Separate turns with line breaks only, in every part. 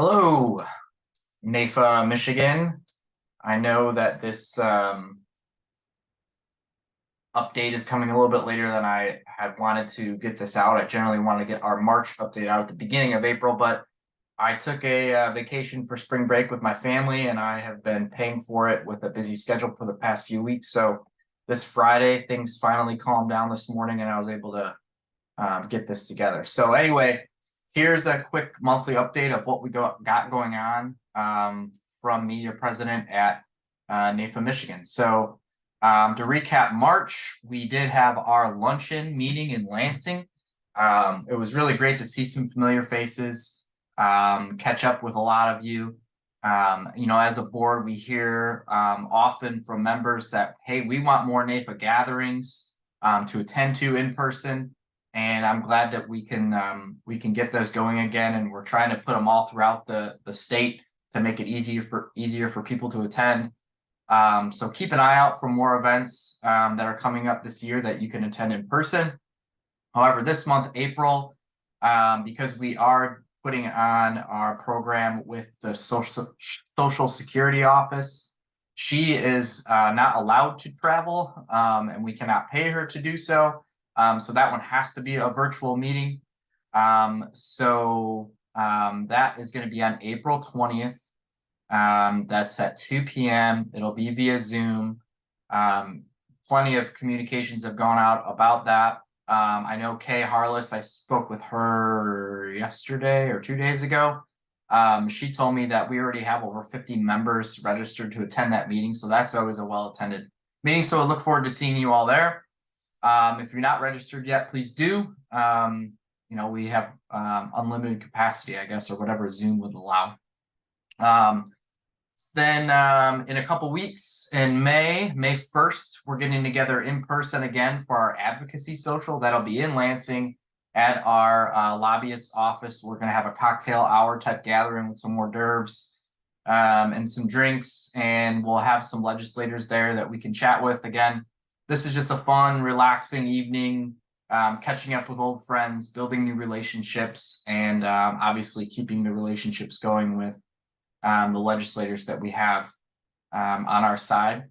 Hello, NAFA, Michigan. I know that this update is coming a little bit later than I had wanted to get this out. I generally want to get our March update out at the beginning of April, but I took a vacation for spring break with my family, and I have been paying for it with a busy schedule for the past few weeks. So this Friday, things finally calmed down this morning, and I was able to get this together. So anyway, here's a quick monthly update of what we got going on from me, your president at NAFA, Michigan. So to recap March, we did have our luncheon meeting in Lansing. It was really great to see some familiar faces, catch up with a lot of you. As a board, we hear often from members that, hey, we want more NAFA gatherings to attend to in person. And I'm glad that we can get those going again, and we're trying to put them all throughout the state to make it easier for people to attend. So keep an eye out for more events that are coming up this year that you can attend in person. However, this month, April, because we are putting on our program with the Social Security Office, she is not allowed to travel, and we cannot pay her to do so. So that one has to be a virtual meeting. That is going to be on April 20th. That's at 2 p.m. It'll be via Zoom. Plenty of communications have gone out about that. I know Kay Harless, I spoke with her yesterday or 2 days ago. She told me that we already have over 50 members registered to attend that meeting. So that's always a well-attended meeting. So I look forward to seeing you all there. If you're not registered yet, please do. We have unlimited capacity, I guess, or whatever Zoom would allow. Then in a couple weeks, in May 1st, we're getting together in person again for our advocacy social. That'll be in Lansing at our lobbyist office. We're going to have a cocktail hour type gathering with some hors d'oeuvres and some drinks, and we'll have some legislators there that we can chat with. Again, this is just a fun, relaxing evening, catching up with old friends, building new relationships, and obviously keeping the relationships going with the legislators that we have on our side.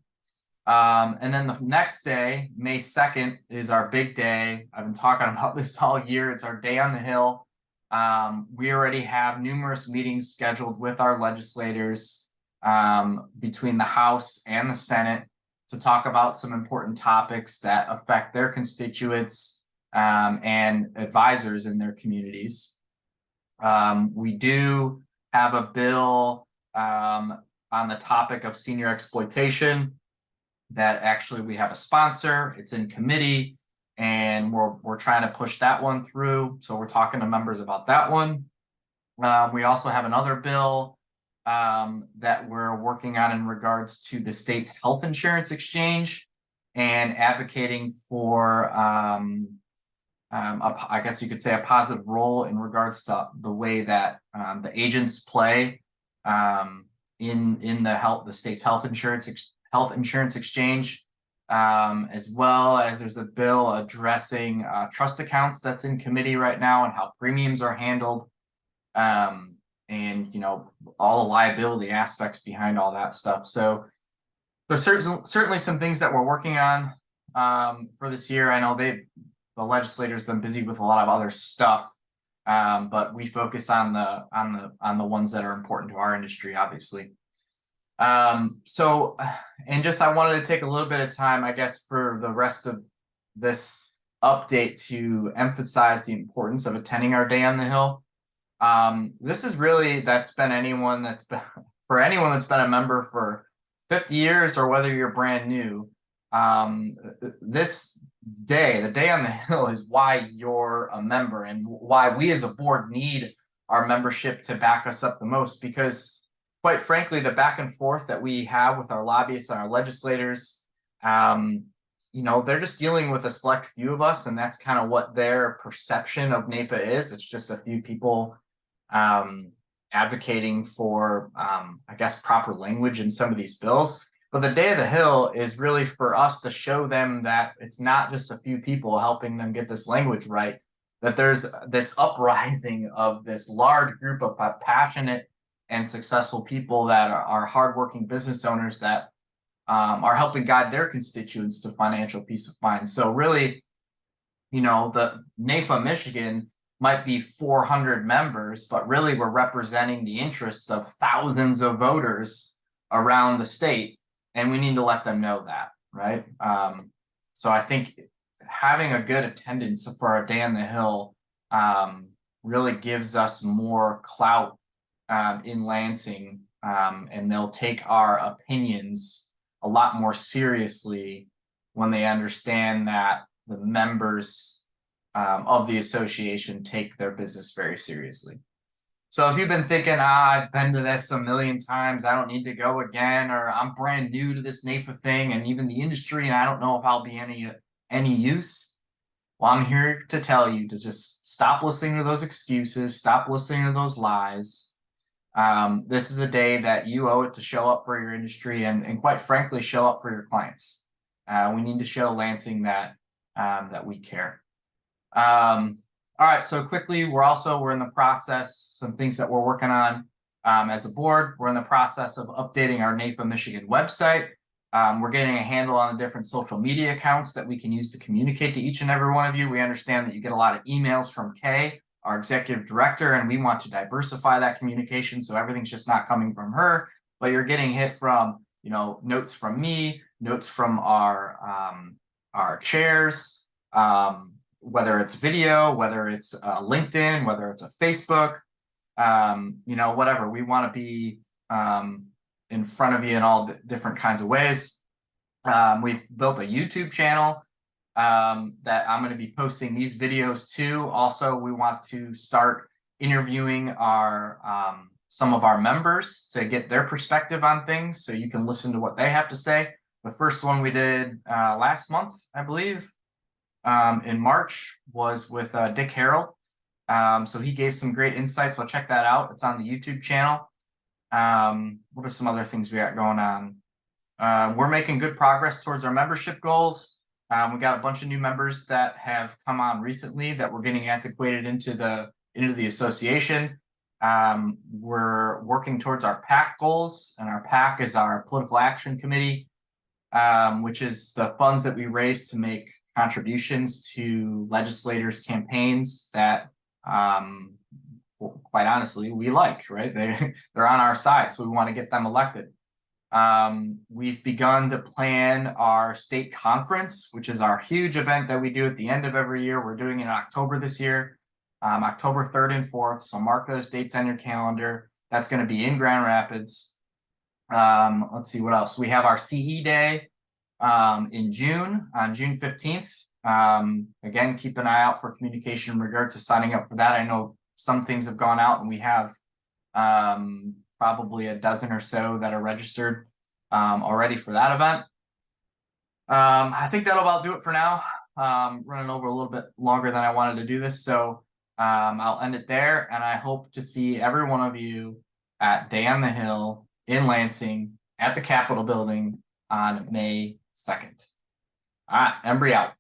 And then the next day, May 2nd, is our big day. I've been talking about this all year. It's our day on the Hill. We already have numerous meetings scheduled with our legislators between the House and the Senate to talk about some important topics that affect their constituents and advisors in their communities. We do have a bill on the topic of senior exploitation that actually we have a sponsor. It's in committee, and we're trying to push that one through. So we're talking to members about that one. We also have another bill that we're working on in regards to the state's health insurance exchange and advocating for, I guess you could say, a positive role in regards to the way that the agents play in the state's health insurance exchange, as well as there's a bill addressing trust accounts that's in committee right now and how premiums are handled. And all the liability aspects behind all that stuff. So there's certainly some things that we're working on for this year. I know the legislator's been busy with a lot of other stuff, but we focus on the ones that are important to our industry, obviously. I wanted to take a little bit of time, I guess, for the rest of this update to emphasize the importance of attending our Day on the Hill. This is really, for anyone that's been a member for 50 years or whether you're brand new, this day, the Day on the Hill, is why you're a member and why we as a board need our membership to back us up the most, because quite frankly, the back and forth that we have with our lobbyists and our legislators, they're just dealing with a select few of us, and that's kind of what their perception of NAFA is. It's just a few people advocating for, I guess, proper language in some of these bills. But the Day of the Hill is really for us to show them that it's not just a few people helping them get this language right, that there's this uprising of this large group of passionate and successful people that are hardworking business owners that are helping guide their constituents to financial peace of mind. So really, the NAIFA Michigan might be 400 members, but really we're representing the interests of thousands of voters around the state, and we need to let them know that, right? So I think having a good attendance for our Day on the Hill really gives us more clout in Lansing, and they'll take our opinions a lot more seriously when they understand that the members of the association take their business very seriously. So if you've been thinking, I've been to this a million times, I don't need to go again, or I'm brand new to this NAIFA thing and even the industry, and I don't know if I'll be any use. Well, I'm here to tell you to just stop listening to those excuses, stop listening to those lies. This is a day that you owe it to show up for your industry and quite frankly, show up for your clients. We need to show Lansing that we care. All right, so quickly, we're in the process, some things that we're working on as a board. We're in the process of updating our NAIFA Michigan website. We're getting a handle on the different social media accounts that we can use to communicate to each and every one of you. We understand that you get a lot of emails from Kay, our executive director, and we want to diversify that communication so everything's just not coming from her, but you're getting hit from, notes from me, notes from our chairs, whether it's video, whether it's LinkedIn, whether it's a Facebook, whatever. We want to be in front of you in all different kinds of ways. We've built a YouTube channel that I'm going to be posting these videos to. Also, we want to start interviewing some of our members to get their perspective on things, so you can listen to what they have to say. The first one we did last month, I believe, in March, was with Dick Harold. So he gave some great insights. So check that out. It's on the YouTube channel. What are some other things we got going on? We're making good progress towards our membership goals. We got a bunch of new members that have come on recently that we're getting antiquated into the association. We're working towards our PAC goals, and our PAC is our political action committee, which is the funds that we raise to make contributions to legislators' campaigns that, quite honestly, we like, right? They're on our side, so we want to get them elected. We've begun to plan our state conference, which is our huge event that we do at the end of every year. We're doing it in October this year, October 3rd and 4th. So mark those dates on your calendar. That's going to be in Grand Rapids. Let's see what else. We have our CE Day in June, on June 15th. Again, keep an eye out for communication in regards to signing up for that. I know some things have gone out, and we have probably a dozen or so that are registered already for that event. I think that'll about do it for now. Running over a little bit longer than I wanted to do this, so I'll end it there, and I hope to see every one of you at Day on the Hill in Lansing at the Capitol building on May 2nd. All right, Embry out.